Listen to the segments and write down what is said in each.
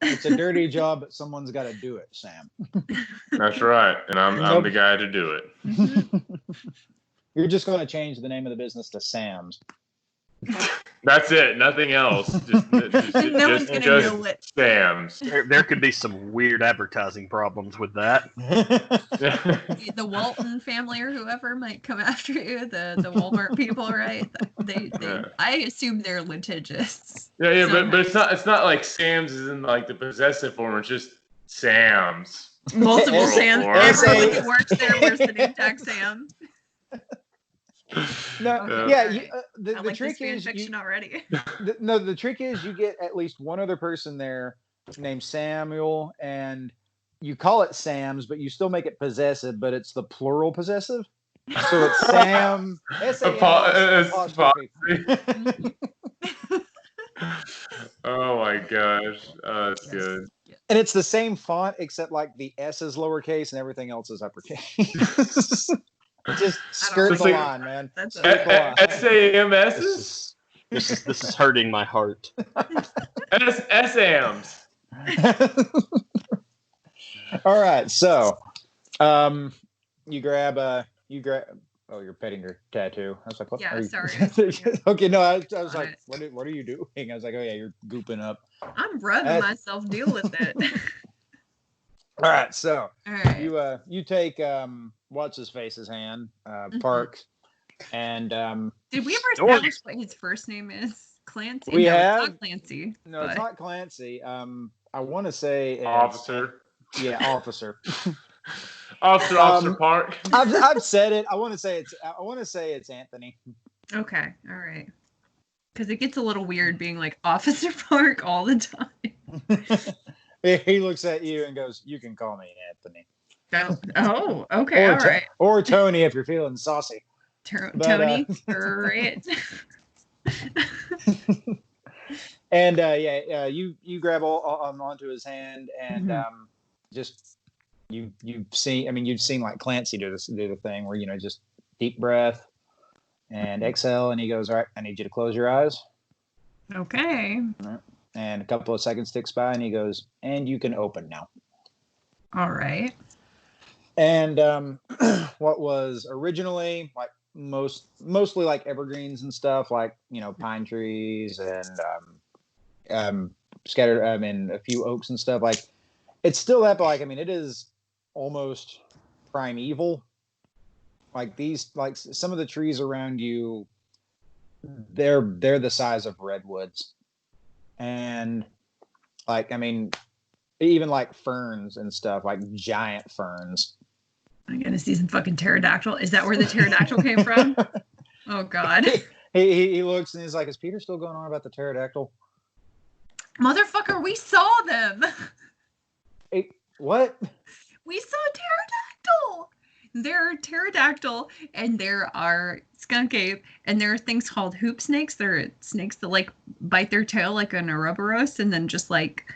It's a dirty job, but someone's got to do it, Sam. That's right, and I'm the guy to do it. You're just going to change the name of the business to Sam's. That's it. Nothing else. No one's going to know it. Sam's. There could be some weird advertising problems with that. The Walton family or whoever might come after you. The Walmart people, right? I assume they're litigious. Yeah, but it's not like Sam's is in like the possessive form. It's just Sam's. Multiple Sam's. Everyone that works there wears the name tag Sam. No, the trick is fiction already. The trick is you get at least one other person there named Samuel, and you call it Sam's, but you still make it possessive, but it's the plural possessive. So it's Sam. Oh my gosh, that's good. And it's the same font, except like the S is lowercase and everything else is uppercase. Just skirt the line, man. SAMS? This is hurting my heart. SAMs. All right, so you grab oh, you're petting your tattoo. I was like, what? Yeah, sorry. Okay, no, I was like, what are you doing? I was like, oh yeah, you're gooping up. I'm rubbing myself. Deal with it. All right, so you take what's his face's hand, Park, and did we ever establish what his first name is? Clancy. It's not Clancy. No, it's not Clancy. I want to say it's, Officer. Yeah, Officer. Officer Park. I've said it. I want to say it's Anthony. Okay, all right. Because it gets a little weird being like Officer Park all the time. He looks at you and goes, "You can call me Anthony." Oh, okay, all right. Or Tony if you're feeling saucy. Tony, great. And you grab onto his hand and just you've seen like Clancy do the thing where just deep breath and exhale, and he goes, "All right, I need you to close your eyes." Okay. And a couple of seconds ticks by, and he goes, "And you can open now." All right. And what was originally like mostly like evergreens and stuff, like pine trees and scattered and a few oaks and stuff, like it's still that, but like it is almost primeval. Like some of the trees around you, they're the size of redwoods. And even like ferns and stuff, like giant ferns. I'm gonna see some fucking pterodactyl. Is that where the pterodactyl came from? Oh God. He looks and he's like, "Is Peter still going on about the pterodactyl?" Motherfucker, we saw them. Hey, what? We saw pterodactyl. There are pterodactyl, and there are skunk ape, and there are things called hoop snakes. They're snakes that like bite their tail like an Ouroboros and then just like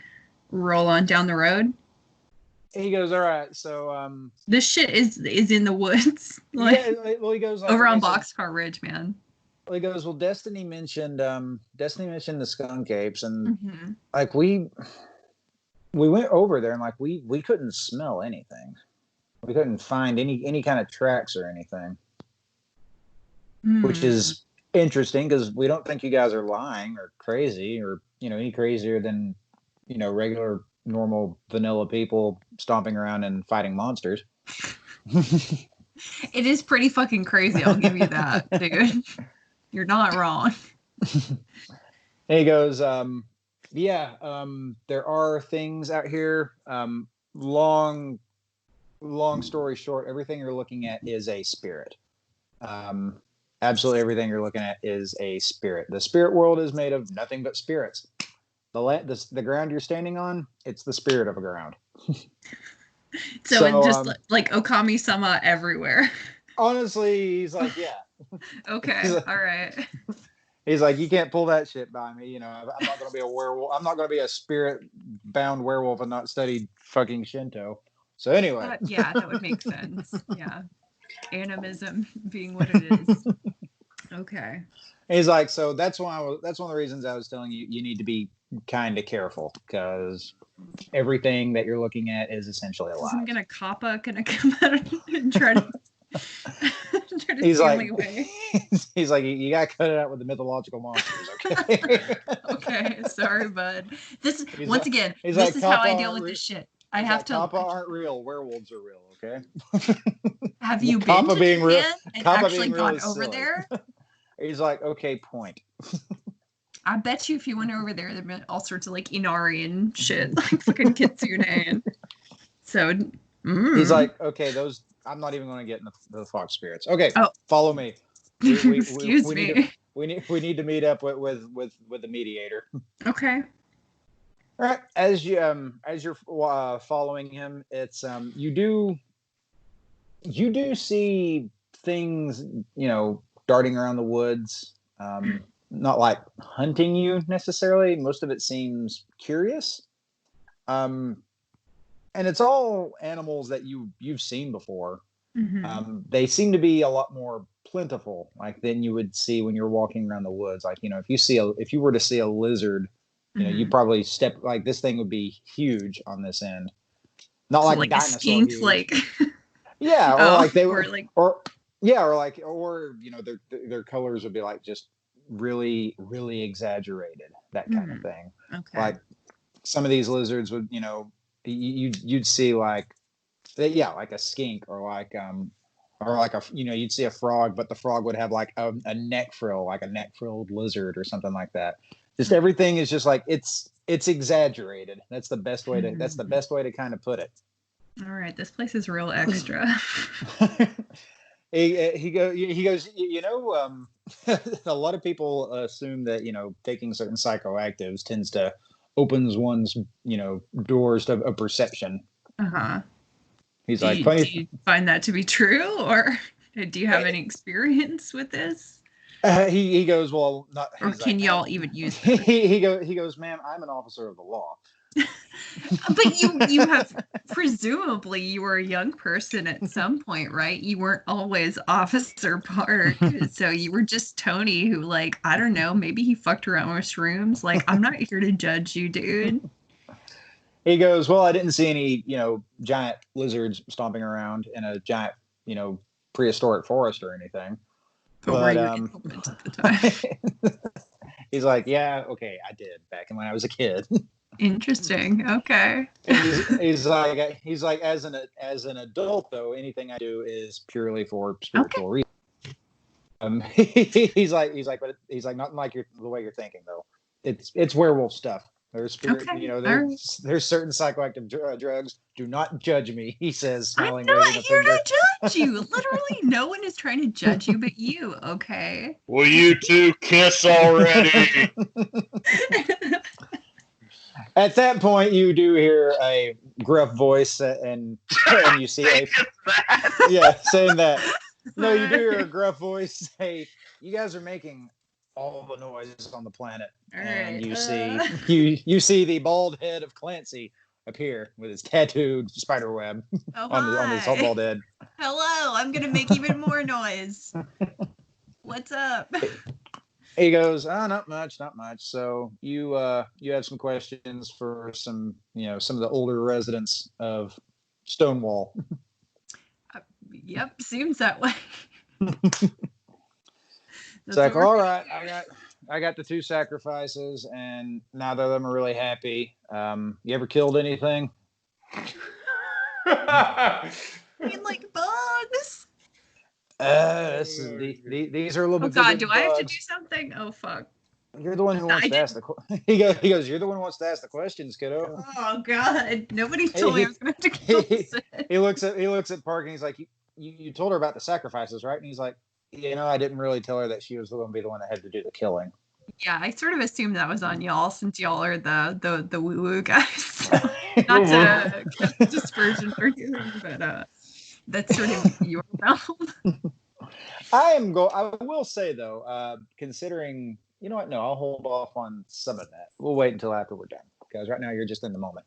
roll on down the road. He goes, "All right, so this shit is in the woods." He goes like, over on Boxcar Ridge, man. Well, he goes, "Well, Destiny mentioned the skunk apes, and like we went over there and like we couldn't smell anything. We couldn't find any kind of tracks or anything." Which is interesting because we don't think you guys are lying or crazy or any crazier than regular normal vanilla people stomping around and fighting monsters. It is pretty fucking crazy, I'll give you that, dude. You're not wrong. And he goes, there are things out here. Long story short, everything you're looking at is a spirit. Absolutely everything you're looking at is a spirit. The spirit world is made of nothing but spirits. The ground you're standing on, it's the spirit of a ground. So it's just like Okami-sama everywhere. Honestly, he's like, yeah. Okay, like, all right. He's like, you can't pull that shit by me. I'm not going to be a werewolf. I'm not going to be a spirit-bound werewolf and not study fucking Shinto. So anyway. Yeah, that would make sense. Yeah. Animism being what it is. Okay. And he's like, so that's one of the reasons I was telling you need to be kind of careful because everything that you're looking at is essentially alive. Isn't gonna Kappa gonna come out and try to he's steal like, me away? He's like, you gotta cut it out with the mythological monsters, okay? Okay, sorry, bud. This He's once like- again, he's this like, is how I Kappa deal aren't with re- this shit. I He's have like, to. Kappa aren't real. Werewolves are real, okay? Have you been Kappa to being real- Japan and Kappa actually being real gone is over silly. there? He's like, okay, point. I bet you if you went over there, there'd been all sorts of like Inari and shit, like fucking Kitsune. And so He's like, okay, those. I'm not even going to get in the fox spirits. Okay, Oh. follow me. Excuse me. We need to meet up with the mediator. Okay. All right, as you're following him, it's you do see things, darting around the woods. Not like hunting you necessarily. Most of it seems curious. And it's all animals that you've seen before. Mm-hmm. They seem to be a lot more plentiful, like than you would see when you're walking around the woods. Like, if you were to see a lizard, you'd probably step, like, this thing would be huge on this end. Not So like like a dinosaur skink, huge. like Yeah, or like they were, or like their colors would be like just really, really exaggerared, that kind of thing. okay. Like some of these lizards would, you'd see like a skink or like you'd see a frog, but the frog would have like a neck frill, like a neck frilled lizard or something like that. Just everything is just like it's exaggerated. That's the best way to kind of put it. All right, this place is real extra. he goes, a lot of people assume that, taking certain psychoactives tends to opens one's, doors to a perception. Uh-huh. He's do you find that to be true, or do you have any experience with this? He goes, well, not. Or can y'all even use this? He goes, ma'am, I'm an officer of the law. But you have, presumably you were a young person at some point, right? You weren't always Officer Park, so you were just Tony who, like, I don't know, maybe he fucked around with shrooms. Like, I'm not here to judge you, dude. He goes, well, I didn't see any, giant lizards stomping around in a giant, prehistoric forest or anything. But were you insolent at the time? He's like, yeah, okay, I did back when I was a kid. Interesting. Okay. He's like, as an adult though, anything I do is purely for spiritual reasons. He's like, not like the way you're thinking though. It's werewolf stuff. There's spirit, there's certain psychoactive drugs. Do not judge me, he says, smiling. I'm not here to judge you. Literally, no one is trying to judge you but you, okay? Will you two kiss already? At that point, you do hear a gruff voice, and you see saying that. No, you do hear a gruff voice say, "You guys are making all the noises on the planet," and you see the bald head of Clancy appear with his tattooed spider web on his bald head. Hello, I'm gonna make even more noise. What's up? He goes, not much. So you have some questions for some of the older residents of Stonewall. Yep, seems that way. It's like, all right, I got the 2 sacrifices, and neither of them are really happy. You ever killed anything? I mean, like bugs. These are a little bit. Oh God, do bugs. I have to do something? Oh fuck. You're the one who wants to ask the. He goes. You're the one who wants to ask the questions, kiddo. Oh God, nobody told me I was gonna have to kill this. He looks at Park and he's like, you told her about the sacrifices, right? And he's like, I didn't really tell her that she was going to be the one that had to do the killing. Yeah, I sort of assumed that was on y'all, since y'all are the woo woo guys. Not to cast dispersion for you, but that's sort of your realm. I will say though, considering, you know what? No, I'll hold off on some of that. We'll wait until after we're done, because right now you're just in the moment.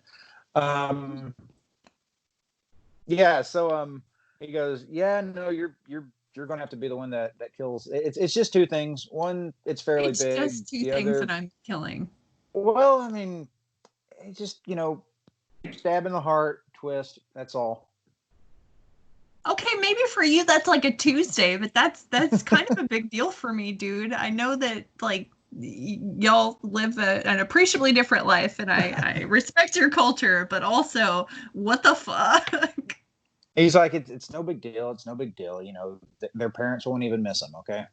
Yeah. So he goes, yeah, no, you're going to have to be the one that kills. It's just 2 things. One, it's fairly big. It's just 2 things that I'm killing. Well, I mean, it just, stab in the heart, twist. That's all. Okay, maybe for you that's like a Tuesday, but that's kind of a big deal for me, dude. I know that like y'all live an appreciably different life, and I respect your culture, but also, what the fuck? He's like, it's no big deal. It's no big deal. Their parents won't even miss them. Okay.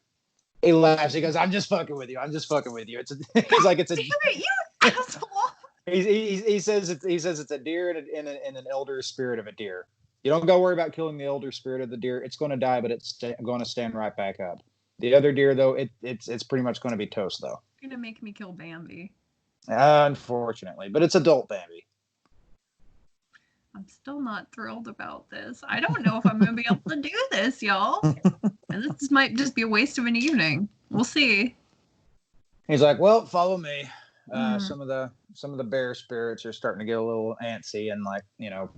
He laughs. He goes, "I'm just fucking with you. I'm just fucking with you." He's like, it's a. Damn it, you asshole! He says it's a deer in an elder spirit of a deer. You don't go worry about killing the elder spirit of the deer. It's going to die, but it's going to stand right back up. The other deer, though, it's pretty much going to be toast, though. You're gonna make me kill Bambi. Unfortunately, but it's adult Bambi. I'm still not thrilled about this. I don't know if I'm gonna be able to do this, y'all. And this might just be a waste of an evening. We'll see. He's like, "Well, follow me." Some of the bear spirits are starting to get a little antsy, and like,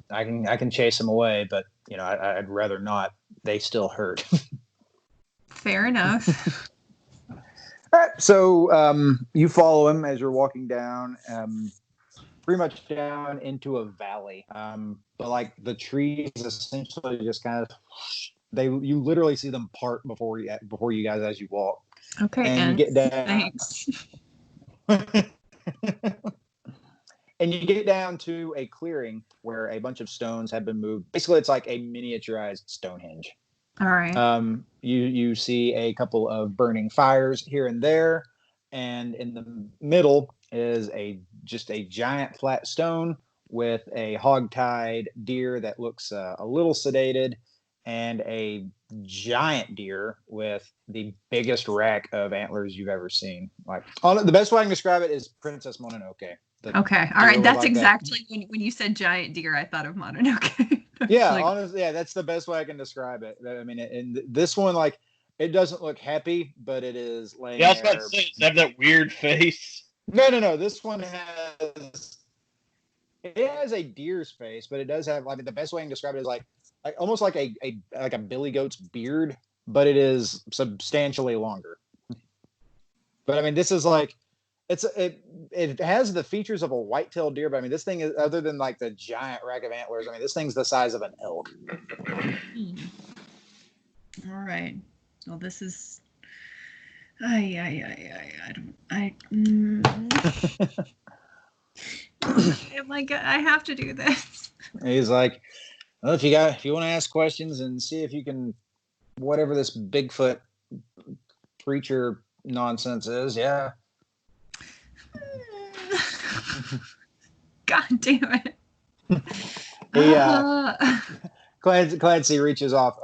I can chase them away, but I'd rather not. They still hurt. Fair enough. All right, so you follow him as you're walking down, pretty much down into a valley. But like the trees essentially just kind of you literally see them part before you guys as you walk. Okay, and you get down. Thanks. And you get down to a clearing where a bunch of stones have been moved. Basically, it's like a miniaturized Stonehenge. All right. You see a couple of burning fires here and there, and in the middle is just a giant flat stone with a hog-tied deer that looks a little sedated, and a giant deer with the biggest rack of antlers you've ever seen. Like, the best way I can describe it is Princess Mononoke. Okay, all right. That's like exactly when you said giant deer, I thought of Mononoke. Yeah, honestly, yeah, that's the best way I can describe it. I mean, and this one, like, it doesn't look happy, but it is laying there. Yeah, I was about to say, does it have that weird face? No. This one has a deer's face, but it does have. I mean, the best way I can describe it is like almost like a billy goat's beard, but it is substantially longer. But I mean, this is like it has the features of a white-tailed deer, but I mean, this thing is, other than like the giant rack of antlers, I mean, this thing's the size of an elk. All right. Well, this is. I I have to do this. He's like, well, if you want to ask questions and see if you can, whatever this Bigfoot preacher nonsense is, yeah. God damn it. Clancy reaches off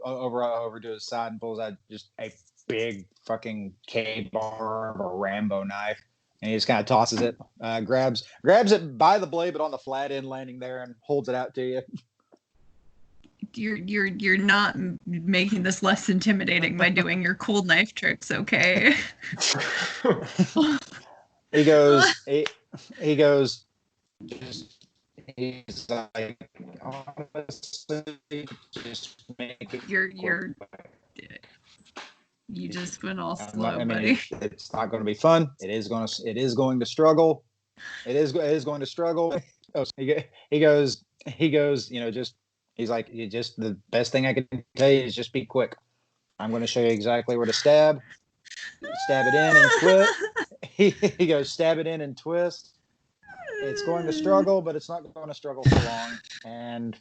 over to his side and pulls out just a big fucking K-bar or Rambo knife, and he just kind of tosses it, grabs it by the blade, but on the flat end landing there, and holds it out to you. You're not making this less intimidating by doing your cool knife tricks, okay? He goes. He's like, honestly, just make it. You just went all slow, buddy. It's not going to be fun. It is going to struggle. It is going to struggle. He goes. He's like, the best thing I can tell you is just be quick. I'm going to show you exactly where to stab. Stab it in and twist. He goes, stab it in and twist. It's going to struggle, but it's not going to struggle for long. And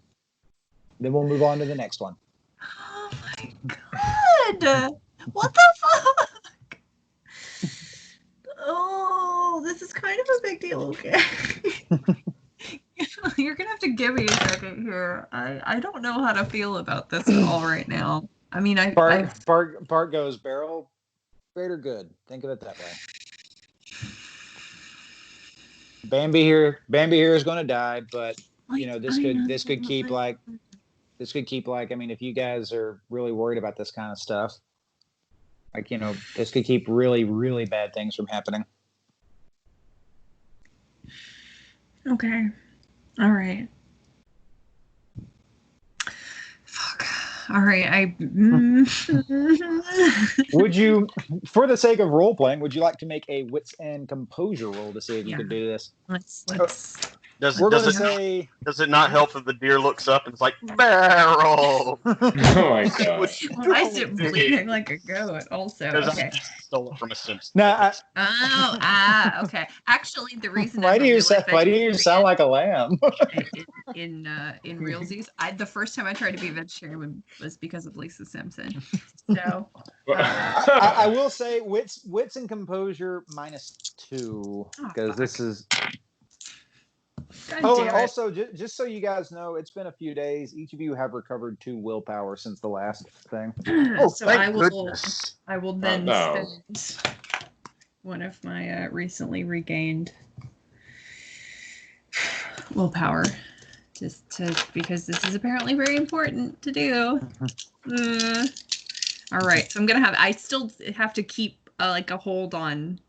then we'll move on to the next one. Oh my God. What the fuck? Oh, this is kind of a big deal, okay? You're gonna have to give me a second here. I don't know how to feel about this at all right now. I mean, Bart goes, Beryl, great or good? Think of it that way. Bambi here is going to die, but this could keep like, I mean, if you guys are really worried about this kind of stuff, like, this could keep really, really bad things from happening. Okay. All right. Fuck. All right. Would you, for the sake of role playing, would you like to make a wits and composure roll to see if you could do this? Let's. Does it not help if the deer looks up and it's like, Beryl? Oh my god. Why is it bleeding like a goat? Also, okay. I stole it from a Simpson. No, Okay. Actually, the reason why do you sound like a lamb? in realsies, the first time I tried to be a vegetarian was because of Lisa Simpson. So I will say wits and composure -2 because this is. God And also, just so you guys know, it's been a few days. Each of you have recovered 2 willpower since the last thing. So I will then spend one of my recently regained willpower, because this is apparently very important to do. All right, so I still have to keep like a hold on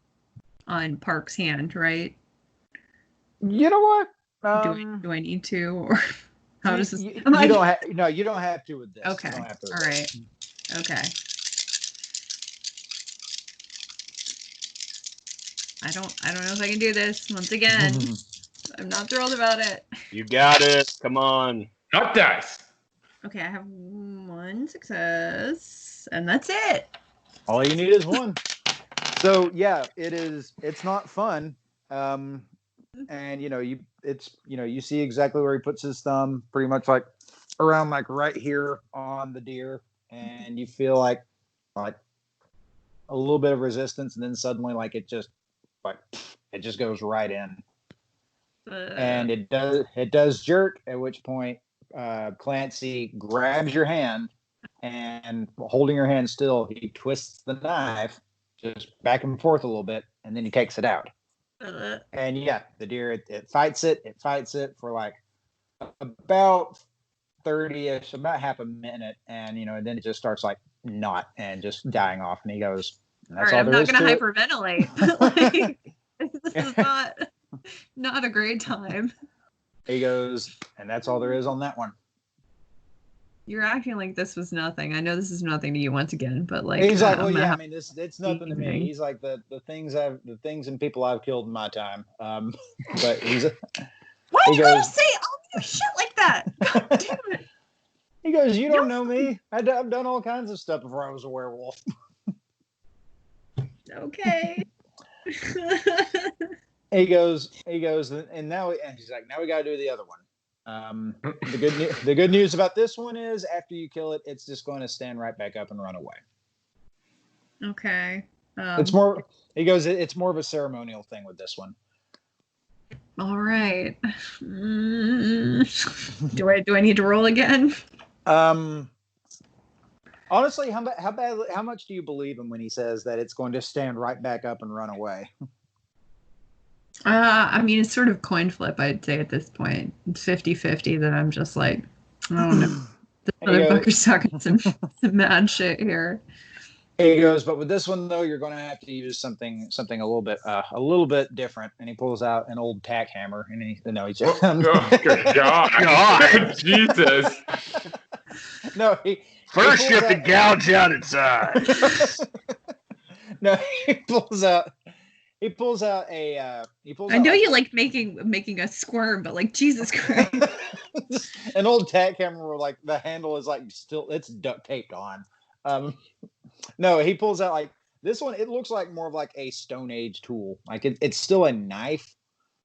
Park's hand, right? You know what? Do I need to, or how does this? You don't have. No, you don't have to with this. Okay. All right. Okay. I don't know if I can do this once again. I'm not thrilled about it. You got it. Come on. Not dice. Okay, I have 1 success, and that's it. All you need is 1. So yeah, it's not fun. And you see exactly where he puts his thumb, pretty much like around like right here on the deer, and you feel like a little bit of resistance, and then suddenly it just goes right in, and it does jerk. At which point, Clancy grabs your hand, and holding your hand still, he twists the knife just back and forth a little bit, and then he takes it out. And yeah, the deer it fights it for like about 30ish, about half a minute, and and then it just starts like and just dying off, and he goes, "All right, I'm not gonna hyperventilate. This is not a great time." He goes, and that's all there is on that one. You're acting like this was nothing. I know this is nothing to you once again, but he's like, well, yeah, I mean, it's nothing to me. He's like the things and people I've killed in my time. But he's. Why do you gotta say all your shit like that? God damn it. He goes, you don't know me. I've done all kinds of stuff before I was a werewolf. Okay. He goes, and he's like, now we got to do the other one. The good news about this one is after you kill it, it's just going to stand right back up and run away. Okay. It's more. He goes, it's more of a ceremonial thing with this one. All right. Do I need to roll again? Honestly, how much do you believe him when he says that it's going to stand right back up and run away? I mean, it's sort of coin flip, I'd say at this point. It's 50-50 that I'm just like, I don't know. This motherfucker's talking some mad shit here. He goes, but with this one though, you're going to have to use something a little bit different. And he pulls out an old tack hammer, and he's just. God, Jesus. No, first you have to gouge out its eyes. No, he pulls out a. I know you like making us squirm, but like Jesus Christ. An old tack hammer where like the handle is like still it's duct taped on. No, he pulls out like this one. It looks like more of like a Stone Age tool. Like it's still a knife,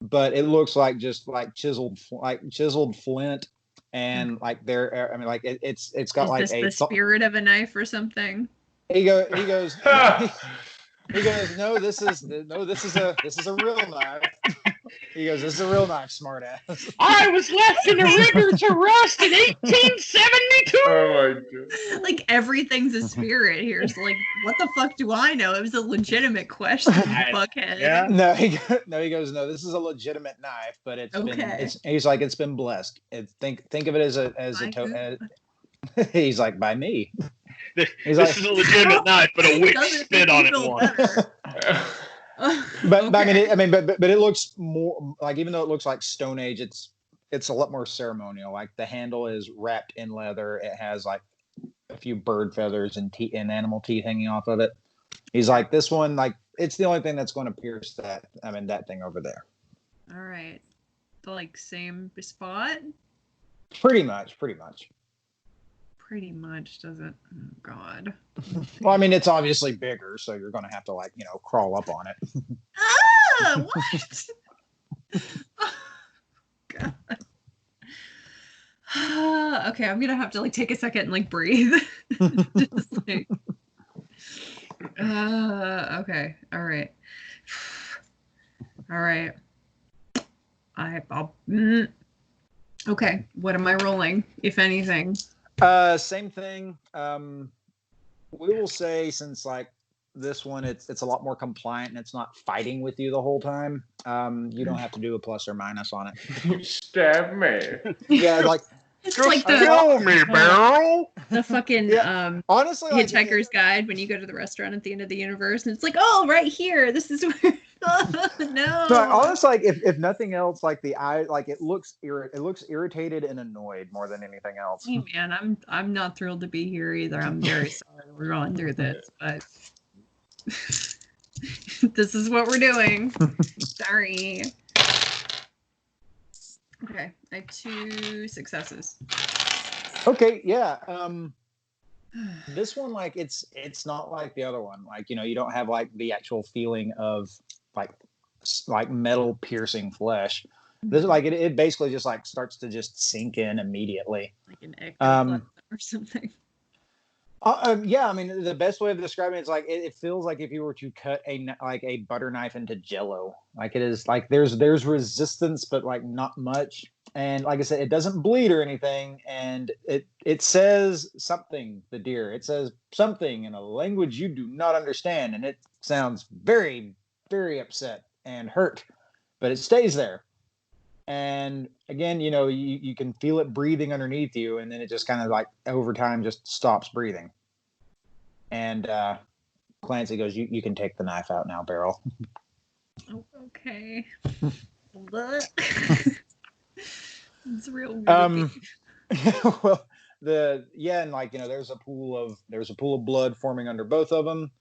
but it looks like just like chiseled flint, and like there. I mean, like it's got is like this the spirit of a knife or something. He goes. He goes, no, this is a real knife. He goes, this is a real knife, smartass. I was left in a rigor to rust in 1872. Oh my god! Like everything's a spirit here. So like, what the fuck do I know? It was a legitimate question, fuckhead. Yeah. No, he goes, no, this is a legitimate knife, but it's been blessed. Think of it as he's like, by me. This is a legitimate knife, but a witch spit on it once. But okay. I mean, but it looks more like, even though it looks like Stone Age, it's a lot more ceremonial. Like the handle is wrapped in leather. It has like few bird feathers and animal teeth hanging off of it. He's like, this one, like, it's the only thing that's going to pierce that thing over there. All right. The, like, same spot? Pretty much. Pretty much, doesn't... Oh, God. Well, I mean, it's obviously bigger, so you're going to have to, like, crawl up on it. Ah! What? Oh, God. Okay, I'm gonna have to, like, take a second and, like, breathe. Just, like... okay. All right. I'll... Okay, what am I rolling, if anything? Same thing. We will say, since like this one, it's a lot more compliant and it's not fighting with you the whole time. You don't have to do a plus or minus on it. Stab me. Yeah, like it's just like the kill me, Beryl. The fucking honestly, like, Hitchhiker's Guide when you go to the restaurant at the end of the universe and it's like, oh, right here, this is where. No. Honestly, like if nothing else, like the eye, like it looks irritated and annoyed more than anything else. Hey man, I'm not thrilled to be here either. I'm very sorry we're going through this, but this is what we're doing. Sorry. Okay, I have 2 successes. Okay, yeah. This one, like, it's not like the other one. Like, you don't have like the actual feeling of like metal piercing flesh. This is like it basically just like starts to just sink in immediately, like an ectoplasm or something. Yeah, I mean, the best way of describing it is like it feels like if you were to cut a butter knife into Jello. Like, it is like there's resistance, but like not much. And like I said, it doesn't bleed or anything, and it says something. The deer, it says something in a language you do not understand, and it sounds very, very upset and hurt, but it stays there. And again, you can feel it breathing underneath you, and then it just kind of like over time just stops breathing. And Clancy goes, "You can take the knife out now, Beryl." Oh, okay. It's real weird. Well, and like there's a pool of blood forming under both of them,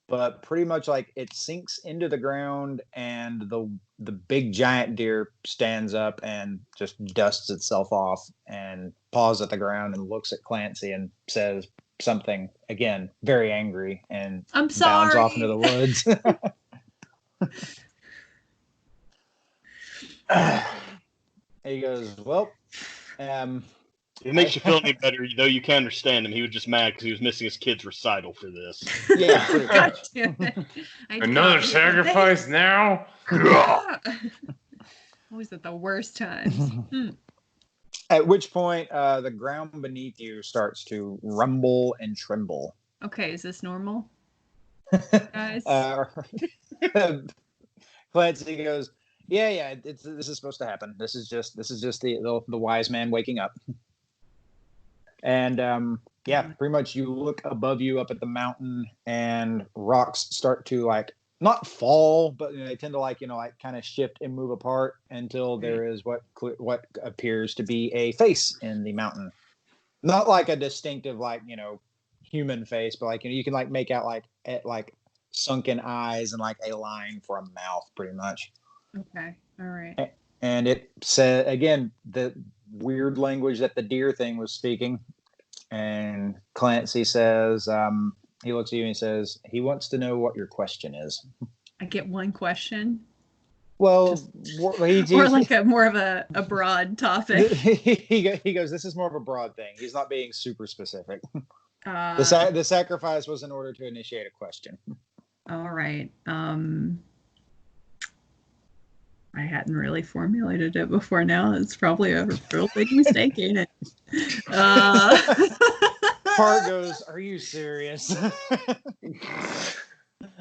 but pretty much like it sinks into the ground, and the big giant deer stands up and just dusts itself off and paws at the ground and looks at Clancy and says something again, very angry, and I'm sorry. bounds off into the woods. He goes, well, it makes you feel any better, though you can understand him. He was just mad because he was missing his kid's recital for this. Yeah, pretty much. Another sacrifice now? Always at the worst times. At which point, the ground beneath you starts to rumble and tremble. Okay, is this normal, guys? Clancy goes, yeah, this is supposed to happen. This is just the wise man waking up. And pretty much you look above you up at the mountain, and rocks start to like not fall, but they tend to like kind of shift and move apart until there is what appears to be a face in the mountain. Not like a distinctive like human face, but like you can like make out like sunken eyes and like a line for a mouth, pretty much. Okay, all right. And it said again the weird language that the deer thing was speaking. And Clancy says, he looks at you and he says, he wants to know what your question is. I get one question. Well, or like more of a broad topic. He goes, this is more of a broad thing. He's not being super specific. The sacrifice was in order to initiate a question. All right. I hadn't really formulated it before now. It's probably a real big mistake, ain't it? Hart goes, are you serious?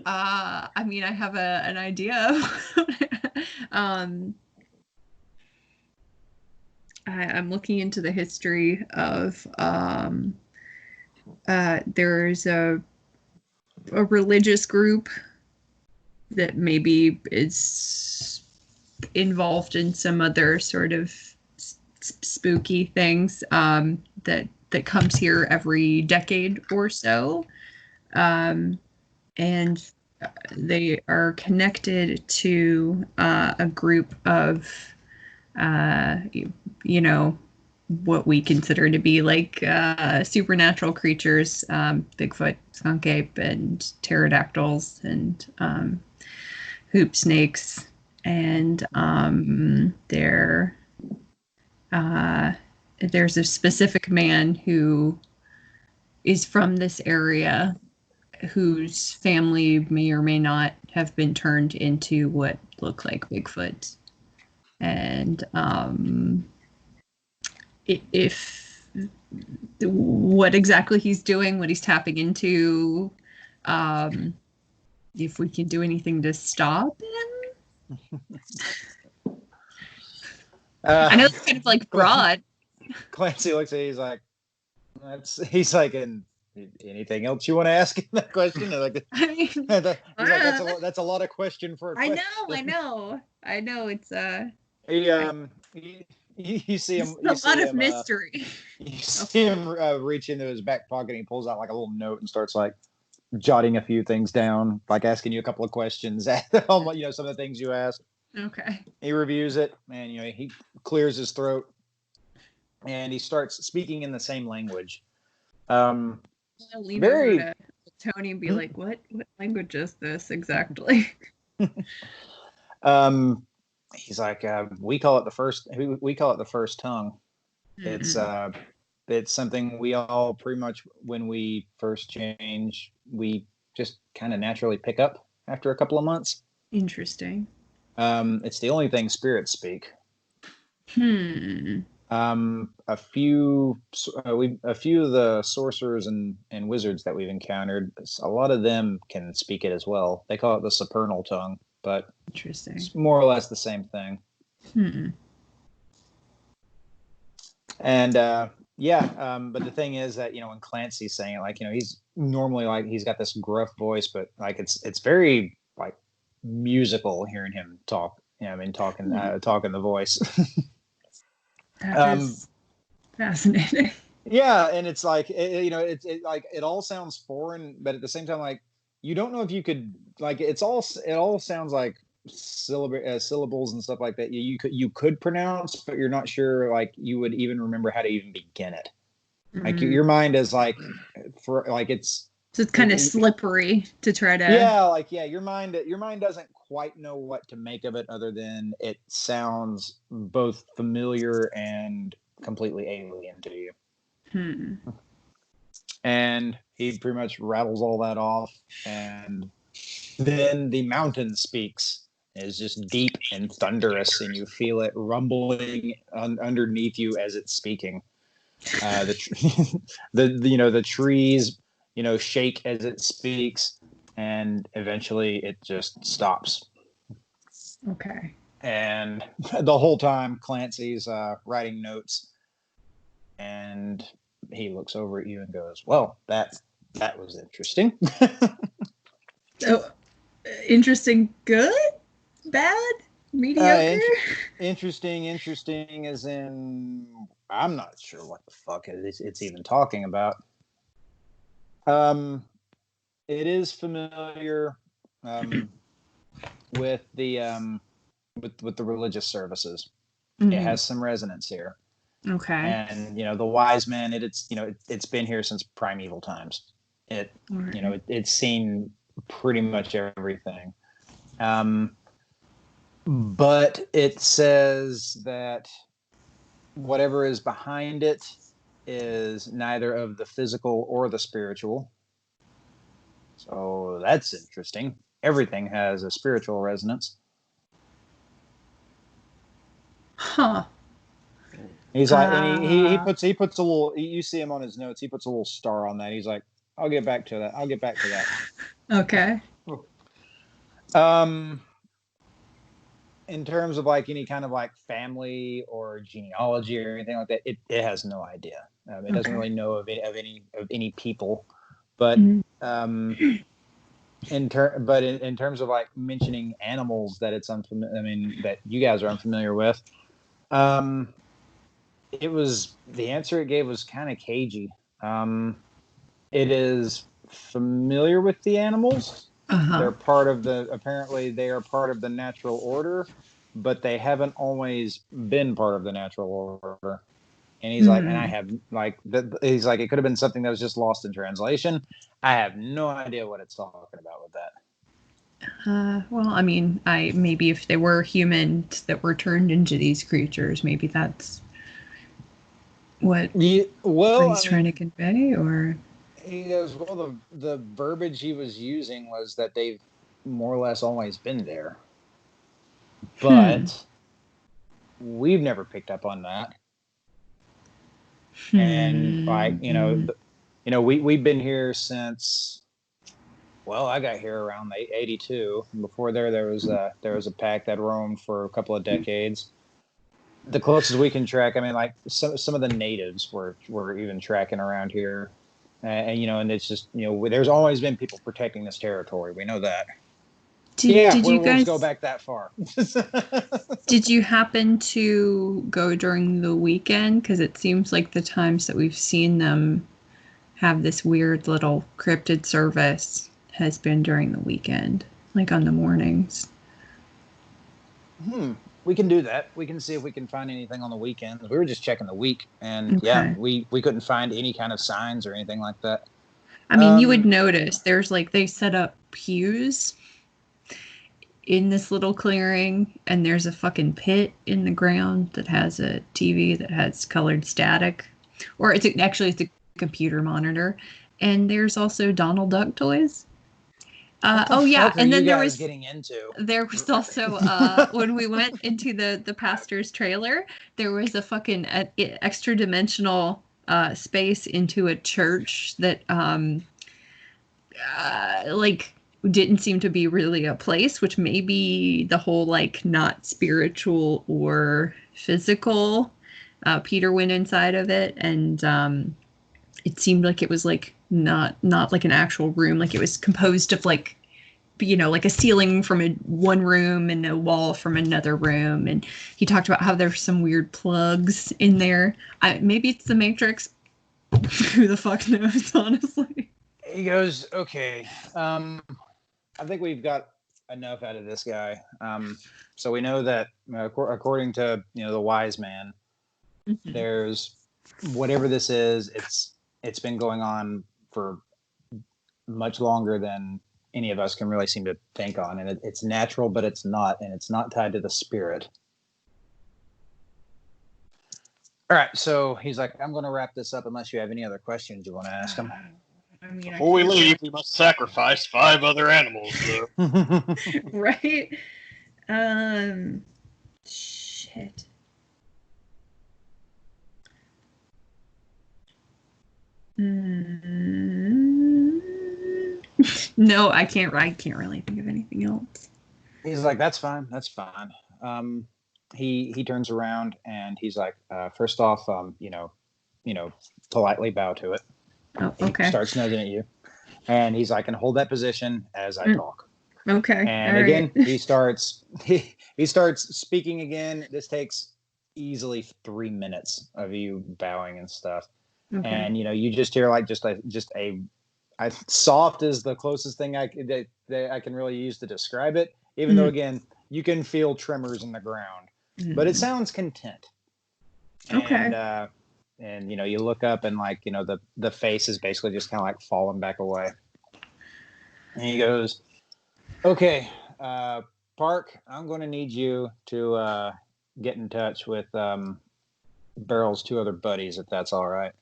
I mean, I have an idea. I'm looking into the history of there's a religious group that maybe is involved in some other sort of spooky things that that comes here every decade or so. And they are connected to a group of, what we consider to be like supernatural creatures, Bigfoot, skunk ape, and pterodactyls, and hoop snakes. And there's a specific man who is from this area whose family may or may not have been turned into what look like Bigfoot. And if what exactly he's doing, what he's tapping into, if we can do anything to stop him. I know it's kind of like broad. Clancy looks at you, he's like, and anything else you want to ask in that question? Like, that's a lot of question for a question. I know. It's you see him. A lot of mystery. You see him reach into his back pocket and he pulls out like a little note and starts like jotting a few things down, like asking you a couple of questions. Some of the things you asked. Okay. He reviews it and he clears his throat and he starts speaking in the same language. I'll lean over to Tony and be like, "What language is this exactly?" He's like, we call it the first tongue. Mm-hmm. It's something we all pretty much, when we first change, we just kind of naturally pick up after a couple of months. Interesting. It's the only thing spirits speak. A few of the sorcerers and wizards that we've encountered, a lot of them can speak it as well. They call it the supernal tongue, but interesting. It's more or less the same thing. And but the thing is that when Clancy's saying it, like he's normally like he's got this gruff voice, but like it's very like musical hearing him talk. Talking the voice. That is fascinating. Yeah, and it's like it all sounds foreign, but at the same time, like you don't know if you could like it all sounds like syllables and stuff like that. You could pronounce, but you're not sure like you would even remember how to even begin it. Mm-hmm. Like your mind is like it's kind of slippery to try to. Yeah, your mind doesn't quite know what to make of it, other than it sounds both familiar and completely alien to you. And he pretty much rattles all that off, and then the mountain speaks. It's just deep and thunderous, and you feel it rumbling underneath you as it's speaking. The trees shake as it speaks, and eventually it just stops. Okay. And the whole time Clancy's writing notes, and he looks over at you and goes, "Well, that was interesting." So, interesting, good, bad, mediocre? Interesting as in I'm not sure what the fuck it's even talking about. It is familiar with the with the religious services. Mm-hmm. It has some resonance here. Okay. And the wise men, it's been here since primeval times. It's seen pretty much everything. But it says that whatever is behind it is neither of the physical or the spiritual. So that's interesting. Everything has a spiritual resonance. Huh. He's like, and he puts a little. You see him on his notes. He puts a little star on that. He's like, I'll get back to that. Okay. In terms of like any kind of like family or genealogy or anything like that, it has no idea. It doesn't really know of any people, but in terms of like mentioning animals that it's unfamiliar. I mean, that you guys are unfamiliar with. the answer it gave was kind of cagey. It is familiar with the animals. They're part of apparently they are part of the natural order, but they haven't always been part of the natural order. And he's like, and I have he's like, it could have been something that was just lost in translation. I have no idea what it's talking about with that. Well, I mean, maybe if they were humans that were turned into these creatures, maybe that's what he's trying to convey, or he goes, well, the verbiage he was using was that they've more or less always been there, but we've never picked up on that. And like we've been here since. Well, I got here around 82. Before there was a pack that roamed for a couple of decades. The closest we can track, I mean, like some of the natives were even tracking around here, and it's just there's always been people protecting this territory. We know that. Did you guys go back that far? Did you happen to go during the weekend? Because it seems like the times that we've seen them have this weird little cryptid service has been during the weekend, like on the mornings. We can do that. We can see if we can find anything on the weekends. We were just checking the week, and we couldn't find any kind of signs or anything like that. I mean, you would notice there's they set up pews in this little clearing, and there's a fucking pit in the ground that has a TV that has colored static, or it's a computer monitor, and there's also Donald Duck toys. And then there was also when we went into the pastor's trailer, there was a fucking extra dimensional space into a church that didn't seem to be really a place, which may be the whole not spiritual or physical. Peter went inside of it, and it seemed like it was not like an actual room. Like it was composed of a ceiling from one room and a wall from another room. And he talked about how there's some weird plugs in there. Maybe it's the Matrix. Who the fuck knows, honestly. He goes, okay. I think we've got enough out of this guy. So we know that according to the wise man, there's whatever this is. It's been going on for much longer than any of us can really seem to think on, and it's natural, but it's not, and it's not tied to the spirit. All right, so he's like, I'm going to wrap this up unless you have any other questions you want to ask him. Before we leave, we must sacrifice 5 other animals. Right? Shit. No, I can't really think of anything else. He's like, that's fine. He turns around and he's like, first off, politely bow to it. Oh, okay. He starts nudging at you, and he's like, and hold that position as I talk. Okay. And again, he starts speaking again. This takes easily 3 minutes of you bowing and stuff. Okay. And you just hear just a soft is the closest thing I can really use to describe it. Even though again, you can feel tremors in the ground, but it sounds content. Okay. And you look up and the face is basically just kind of falling back away. And he goes, okay, Park, I'm going to need you to get in touch with Beryl's 2 other buddies, if that's all right.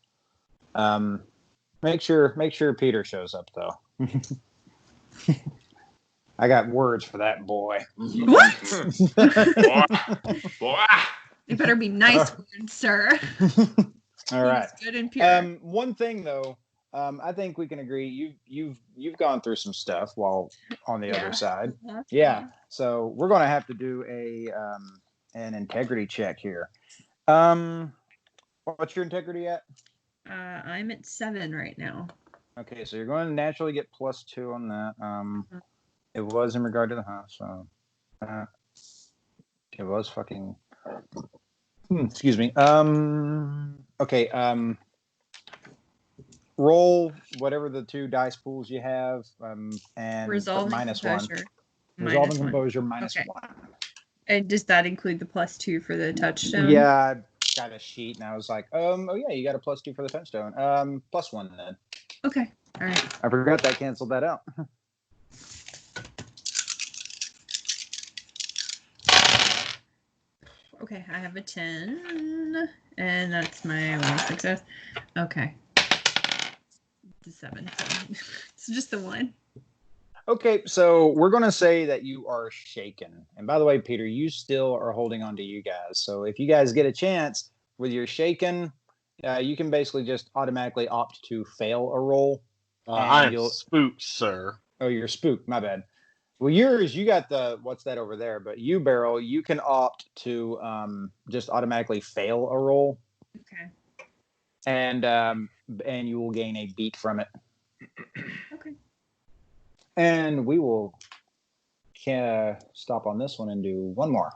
Make sure Peter shows up though. I got words for that boy. What? Boy. It better be nice words, sir. All right. Good and pure. One thing though, I think we can agree you've gone through some stuff while on the other side. Yeah. So we're going to have to do an integrity check here. What's your integrity at? I'm at 7 right now. Okay, so you're going to naturally get +2 on that. It was in regard to the hunt, so it was fucking Excuse me. Okay. Roll whatever the 2 dice pools you have, and Resolving minus composure. 1. Resolving -1. composure minus Okay. 1. And does that include the +2 for the touchstone? Yeah, I got a sheet, and I was like, oh yeah, you got a +2 for the touchstone. +1 then. Okay. All right. I forgot that canceled that out. Okay, I have a 10, and that's my only success. Okay. It's a 7. It's just the 1. Okay, so we're going to say that you are shaken. And by the way, Peter, you still are holding on to you guys. So if you guys get a chance with your shaken, you can basically just automatically opt to fail a roll. I am spooked, sir. Oh, you're spooked. My bad. Well, yours, you got what's that over there? But you, Beryl, you can opt to just automatically fail a roll. Okay. And you will gain a beat from it. Okay. And we will stop on this one and do one more.